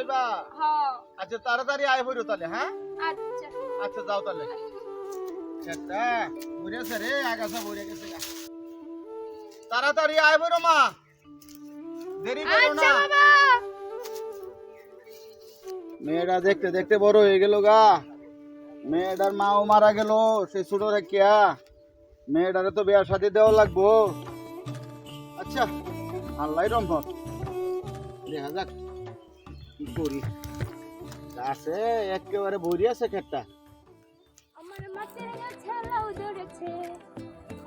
লইবা হ্যাঁ আচ্ছা তাড়াতাড়ি আয় হইরো তাহলে হ্যাঁ আচ্ছা আচ্ছা যাও তাহলে একটা বুড়ে আছে রে আগাছা বুড়ে গেছে গা। তাড়াতাড়ি আয় হইরো মা দেরি করো আচ্ছা না বাবা মেয়েটা দেখতে দেখতে বড় হয়ে গেল গা মেয়েটার মাও মারা গেল সে ছোট রেখিয়া মেয়েটারে তো বিয়ার সাথে দেওয়া লাগবো আচ্ছা আল্লাহ রহমত দেখা যাক কি করি আছে একেবারে ভরি আছে খেতটা আমার মাছের গাছে লাউ ধরেছে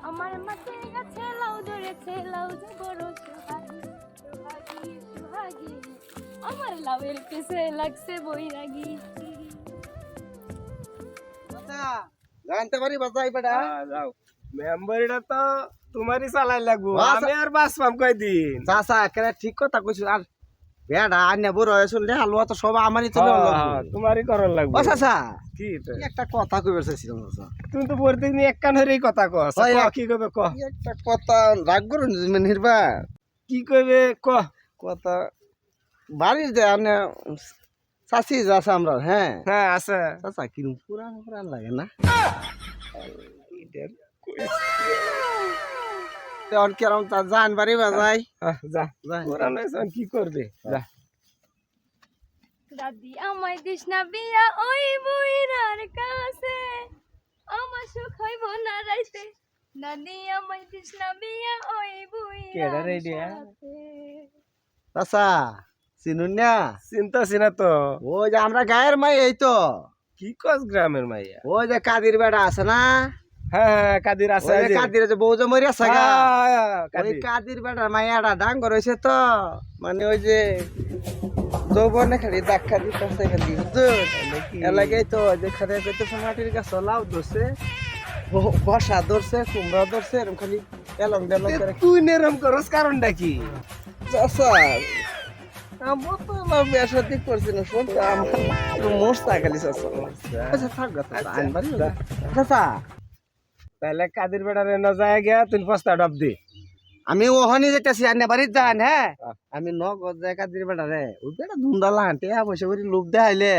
আমার মাছের গাছে লাউ ধরেছে লাউ যে বড় সুহাগী সুহাগী সুহাগী আমার লাউয়ের পিছে লাগছে বৈরাগী জানতে পারি বাজাই বেটা যাও মেম্বারটা তো তোমারই চালাই লাগবো বাস- আমি আর বাঁচবাম কয়দিন চাচা একেবারে ঠিক কথা কইছো আর বেটা আন্যা বড় হয়েছিল রে হালুয়া তো সব আমারই তো তোমারই করার লাগবো ও চাচা কি এটা? কি একটা কথা কইবার চাইছিলাম চাচা তুমি তো প্রত্যেকদিন এক কান হরেই কথা কস হয়, ক, এক- কি কবে ক কি একটা কথা রাগ করুন নির্বা কি কবে ক কথা বাড়ির যে আনে চাচি যাচ্ছে আমরা হ্যাঁ হ্যাঁ আছে চাচা কিরম পুরান পুরান লাগে না তখন কিরম তা জান বাড়ি বাজাই যা যাই। ওরা নয় এখন কি করবে যা দাদি আমায় দিস না বিয়া ওই বুইরার কাছে আমার সুখ হইব না রাইতে দাদি আমায় দিস না বিয়া ওই কেডা রে বুইরার এটা? সাথে চাচা চিনুন না চিন্তা সিনা তো ওই যে আমরা গায়ের মাই এই তো কি কস গ্রামের মাইয়া ওই যে কাদির বেড়া আছে না হ্যাঁ হ্যাঁ কাদির আছে ওই যে কাদির যে বউ যে মরি আছে গা ওই কাদির কাদির বেড়া মাইয়াটা ডাঙ্গর হয়েছে তো মানে ওই যে যৌবনে খালি ধাক্কা দিতেছে খালি এলাকায় তো যেখানে পেতেছে মাটির গাছ লাউ ধরছে বসা ধরছে কুমড়া ধরছে এরকম খালি এলং ডেলং করে তুই নেরম করস কারণটা কি চাচা আমার তো আমার বিয়া শাদী করছি না শোন তো আমার তো মস্তা খালি চাচা আচ্ছা থাক গা চাচা আইন বাড়ি চাচা তাহলে কাদির বেড়ারে না যায় গিয়া তুই পাঁচটা ডাব দে আমি ওখানে যেতেছি আন্না বাড়ির যান হ্যাঁ আমি নগদ যায় কাদির বেটা রে ওই বেটা ধুমধালা হাঁটে পয়সা করে লোভ দেখাইলে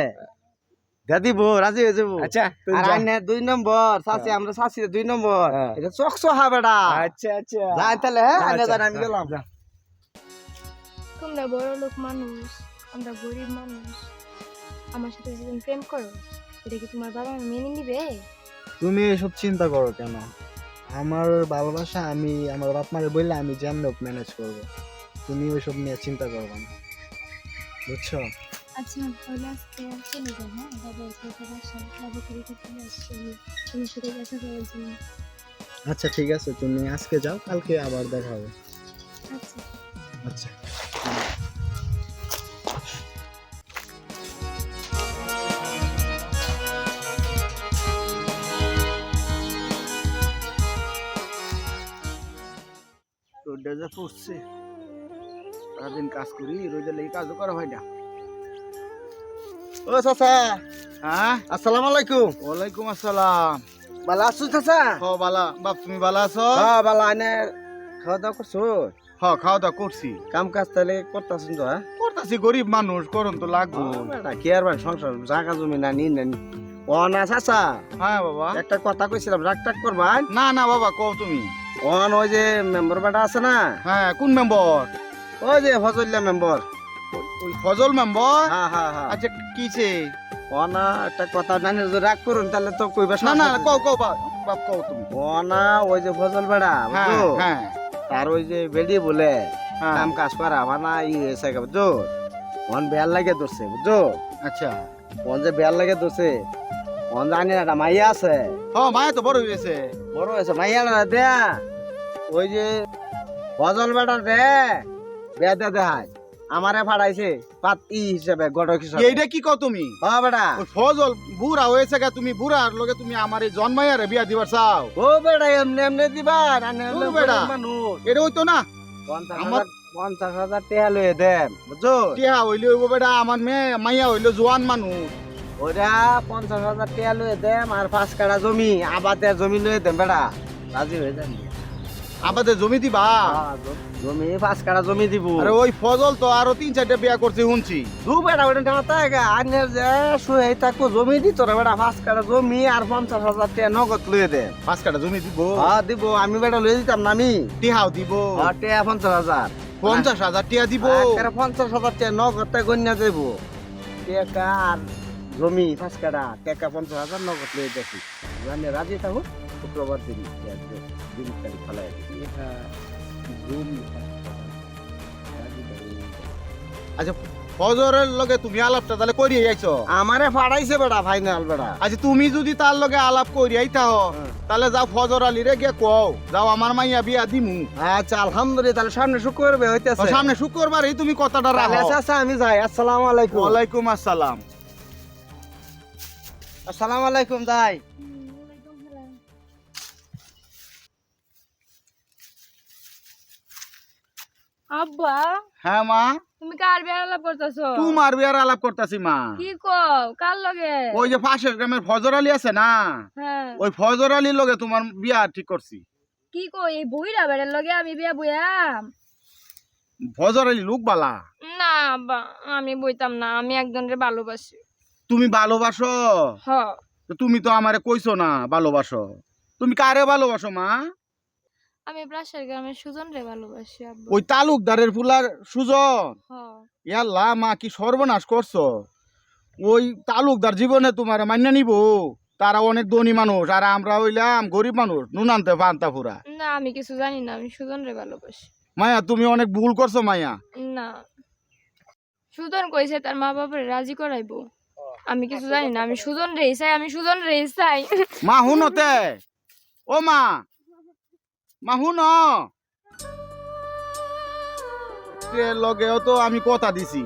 দিয়া দিব রাজি হয়ে যাবো আচ্ছা তুই আর যা। আন্না 2 নম্বর চাচি আমরা চাচি 2 নম্বর হ্যাঁ। এটা চকচহা বেটা আচ্ছা আচ্ছা যাই তাহলে হ্যাঁ আন্না আচ্ছা, যান আমি গেলাম যা। তোমরা বড় লোক মানুষ আমরা গরিব মানুষ আমার সাথে যদি তুমি প্রেম করো এটা কি তোমার বাবা মেনে নিবে তুমি এসব চিন্তা করো কেন আমার ভালোবাসা আমি আমার বাপ মারে বললে আমি যেমন ম্যানেজ করব তুমি ওইসব নিয়ে চিন্তা করবে না বুঝছো আচ্ছা তাহলে আজকে চলে যাও হ্যাঁ বাবা এসে বাসা বাবা করে চলে আসছে তোমার সাথে দেখা করার জন্য আচ্ছা ঠিক আছে তুমি আজকে যাও কালকে আবার দেখা হবে আচ্ছা আচ্ছা রোডে যে পড়ছে সারাদিন কাজ করি রোদে লেগে কাজও করা হয় না ও চাচা হ্যাঁ আসসালামু আলাইকুম ওয়ালাইকুম আসসালাম ভালো আছো চাচা হ বালা বাপ তুমি বালা আছো হ্যাঁ ভালো আনে খাওয়া দাওয়া করছো হ খাওয়া দাওয়া করছি কাম কাজ তাহলে করতেছেন তো হ্যাঁ করতেছি গরিব মানুষ করুন তো লাগবো বেটা কি আর ভাই সংসার জায়গা জমি না নিন না ও না চাচা হ্যাঁ বাবা একটা কথা কইছিলাম রাগ টাগ করবান না না বাবা কও তুমি ওন ওই যে মেম্বার বেটা আছে না হ্যাঁ কোন মেম্বার ওই যে ফজলিয়া মেম্বার ওই ফজল মেম্বার হ্যাঁ হ্যাঁ হ্যাঁ আচ্ছা কিছে ও না একটা কথা জানি যদি রাগ করুন তাহলে তো কইবা না না কও কও বাপ কও তুমি ও না ওই যে ফজল বেড়া হ্যাঁ বুঝছো হ্যাঁ তার ওই যে বেডি বলে হ্যাঁ কাম কাজ করা মানা ই হয়েছে বুঝছো ওন বেয়ার লাগে ধরছে বুঝছো আচ্ছা ওন যে বেয়ার লাগে ধরছে ওন জানি না একটা মাইয়া আছে হ মায়া তো বড় হয়েছে বড় হয়েছে মাইয়া না দেয়া ওই যে ফজল বেটা দে বেয়া দে দেখায় আমারে ফাড়াইছে পাত ই হিসেবে গড়ক হিসেবে এইটা কি কও তুমি হ্যাঁ বেটা ওই ফজল বুড়া হয়েছে গা তুমি বুড়ার লগে তুমি আমার এই জন্মাইয়ারে বিয়া দিবার চাও ও বেটা এমনি এমনি দিবা ও বেটা। মানুষ এটা হইতো না আমার- 50,000 টাকা লয়ে দেন বুঝছো টিহা হইলে হইব বেটা আমার মেয়ে মাইয়া হইলো জোয়ান মানুষ ওরা 50,000 টাকা লয়ে দেন আর 5 কাঠা জমি আবাদের জমি লয়ে দেন বেটা রাজি হয়ে যান আমাদের জমি দিবা? জমি 5 কাঠা জমি দিব। আরে ওই ফজল তো আরো 3-4টা বিয়া করছে শুনছি। দু বেটা ওটা টাকা আনের যে শুয়ে থাকো জমি দিত রে বেটা 5 কাঠা জমি আর 50,000 টাকা নগদ লয়ে দে। 5 কাঠা জমি দিব? হ্যাঁ দিব, আমি বেটা লয়ে দিতাম না আমি। টিহাও দিব? হ্যাঁ টাকা 50,000। 50,000 টিয়া দিব? আরে 50,000 টাকা নগদ টাকা গন্যা দেব। টাকা আর জমি 5 কাঠা টাকা 50,000 নগদ লয়ে দেখি। আমি রাজি থাকো শুক্রবার দিন দিন তারিখ ফলাই এটা জমি। আচ্ছা ফজরের লগে তুমি আলাপটা তাহলে করিয়ে আইছো? আমারে ফাড়াইছে বেটা ফাইনাল বেটা। আচ্ছা তুমি যদি তার লগে আলাপ করিয়ে আইতাও তাহলে যাও ফজর আলীরে গিয়ে কও যাও আমার মাইয়া বিয়া দিমু। আচ্ছা আলহামদুলিল্লাহ, তাহলে সামনে শুক্রবার হইতেছে। সামনে শুক্রবারই তুমি কথাটা রাখো। আচ্ছা আমি যাই। আসসালামু আলাইকুম। ওয়ালাইকুম আসসালাম। আসসালামু আলাইকুম যাই। আব্বা হ্যাঁ মা, তুমি কার বিয়ে আলাপ করতেছো? তোমার বিয়ার আলাপ করতাছি মা। কি কও কার লগে? ওই যে পাশের গ্রামের ফজর আলী আছে না, হ্যাঁ ওই ফজর আলীর লগে তোমার বিয়া ঠিক করছি। কি কই এই বইরা বেড়ার লগে আমি বিয়া বইয়াম? ফজর আলী লোক বালা। না আব্বা আমি বইতাম না, আমি একজনের ভালোবাসি। তুমি ভালোবাসো? হ তো তুমি তো আমারে কইছো না ভালোবাসো। তুমি কারে ভালোবাসো মা? আমি প্রাসার গ্রামের সুজন রে ভালোবাসি আব্বা। ওই তালুকদারের ফুলার সুজন? হ ইয়াল্লা মা কি সর্বনাশ করছো। ওই তালুকদার জীবনে তোমার মান্য নিব? তারা অনেক ধনী মানুষ আর আমরা হইলাম গরিব মানুষ, নুনান্তে পান্তা ফুরা। না আমি কিছু জানি না, আমি সুজন রে ভালোবাসি। মায়া তুমি অনেক ভুল করছো মায়া। না সুজন কইছে তার মা বাবার রাজি করাইবো। আমি কিছু জানি না, আমি সুজন রে চাই, আমি সুজন রে চাই। মা হুনতে, ও মা, মা হুন লগেও তো আমি কথা দিছি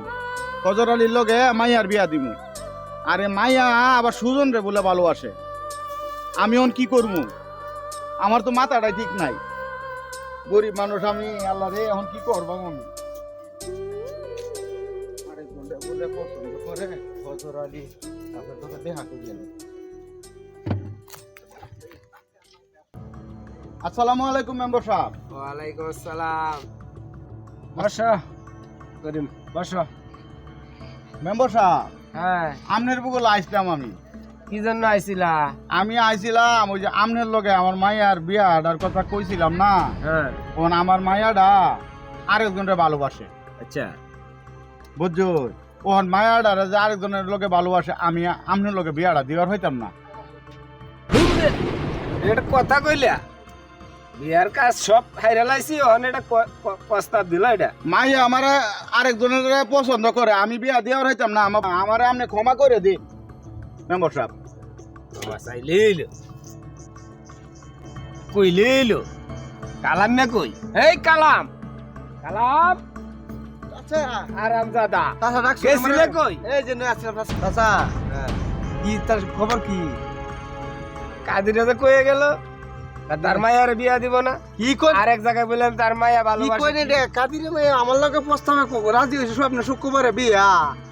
ফজর আলীর লগে মাইয়ার বিয়া দিমু। আরে মাইয়া আবার সুজন রে বলে ভালোবাসে। আমি এখন কি করবো? আমার তো মাথাটাই ঠিক নাই। গরিব মানুষ আমি, আল্লাহ রে এখন কি করবো আমি? আরেকজনটা বলে পছন্দ করে ফজর আলী, তারপরে তোকে দেখা করি আমি। আসসালামু আলাইকুম মেম্বার সাহেব। ওয়ালাইকুম আসসালাম। বসো করিম বসো। মেম্বার সাহেব হ্যাঁ আমনের বুকুল আইছিলাম আমি। কি জন্য আইছিলা? আমি আইছিলাম ওই যে আমনের লগে আমার মাইয়ার বিয়াটার কথা কইছিলাম না, হ্যাঁ ওন আমার মাইয়াটা আরেকজনের ভালোবাসে। আচ্ছা বুঝছো? ওহন মায়াডার যে আরেকজনের লগে ভালোবাসে, আমি আমনের লগে বিয়াটা দিবার হইতাম না। এটা কথা কইলা? বিয়ার কাজ সব হাইরা লাইছি, ওখানে এটা প্রস্তাব দিলা? এটা মাইয়া আমার আরেকজনের পছন্দ করে, আমি বিয়া দেওয়ার হইতাম না। আমার আপনি ক্ষমা করে দিন মেম্বার সাহেব। চাইলিল কই লিল কালাম না কই? এই কালাম, কালাম আচ্ছা আরাম দাদা তাছা রাখছি গেছিলে কই? এই যে আসলাম তাছা। কি তার খবর কি? কাদিরা তো কয়ে গেল তার মায়ের বিয়া দিব না। কি কই? আরেক জায়গায় বললাম তার মায়া কি ভালোবাসে। কই রে কাদিরে মেয়ে আমার লগে প্রস্তাব রাজি হইছে, সব না শুক্রবারে বিয়া।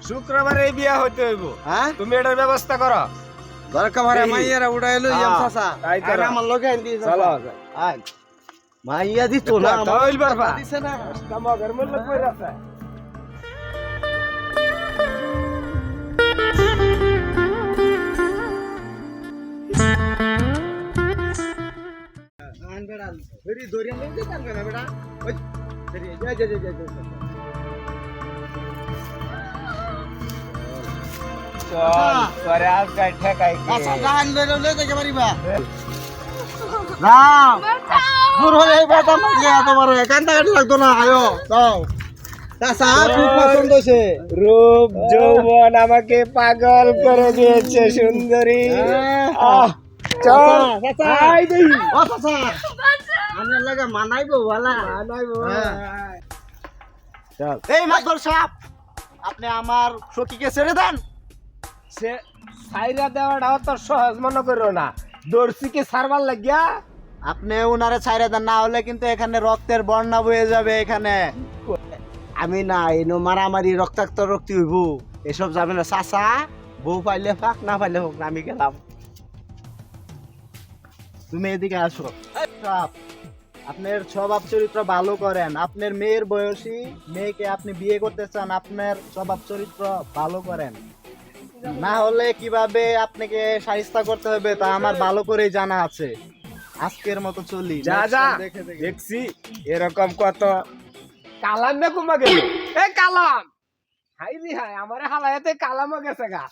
শুক্রবারে এই বিয়া হইতে হইব, হ্যাঁ তুমি এটার ব্যবস্থা করো। দরকার ভারে এই। মাইয়ারা উড়াইলো ইয়াম চাচা। তাই করো। আরে আমার লগে আইন দিছে। চলো আই মাইয়া দিত না, কথা হইল বারবা দিছে না। মগের মূল্য কই রাখছে? আন বেড়া ফেরি দরিয়া লই দে কান না বেড়া। ওই ফেরি যা যা যা যা। চল তোরে আজ গাই ঠেকাই কি? আচ্ছা গান বেরো লই দে পারিবা। রাম দূর হয়ে এই বেটা মাইয়া তোমার কান্দা কাটি লাগতো না। আয়ো দাও চাচা, খুব পছন্দ হইছে। রূপ যৌবন আমাকে পাগল করে দিয়েছে সুন্দরী। আহ, চল চাচা আই দেই। ও চাচা আমি লাগা মানাইবো ওয়ালা আনাইবো। চল এই মাদবর সাহেব, আপনি আমার সখীকে ছেড়ে দেন। সে সাইরা দেওয়াটাও তো সহজ মনে করো না, দর্শিকে সারবার লাগিয়া। আপনি উনারে ছাইরে দেন, না হলে কিন্তু এখানে রক্তের বন্যা বয়ে যাবে। এখানে আমি না এনো মারামারি রক্তাক্ত রক্তি হইব, এসব যাবে না। চাচা বউ পাইলে ফাঁক, না পাইলে হোক না, আমি গেলাম। তুমি এদিকে আসো। সাপ, আপনার স্বভাব চরিত্র ভালো করেন, আপনার মেয়ের বয়সী মেয়েকে আপনি বিয়ে করতে চান, আপনার স্বভাব চরিত্র ভালো করেন, না হলে কিভাবে আপনাকে শায়েস্তা করতে হবে তা আমার ভালো করেই জানা আছে। আজকের মতো চলি, যা next যা time দেখে দেখে। দেখছি এরকম কত কালাম না কুমা গেল, এ কালাম হাই রে হাই, আমারে হালায়াতে কালামও গেছে গা।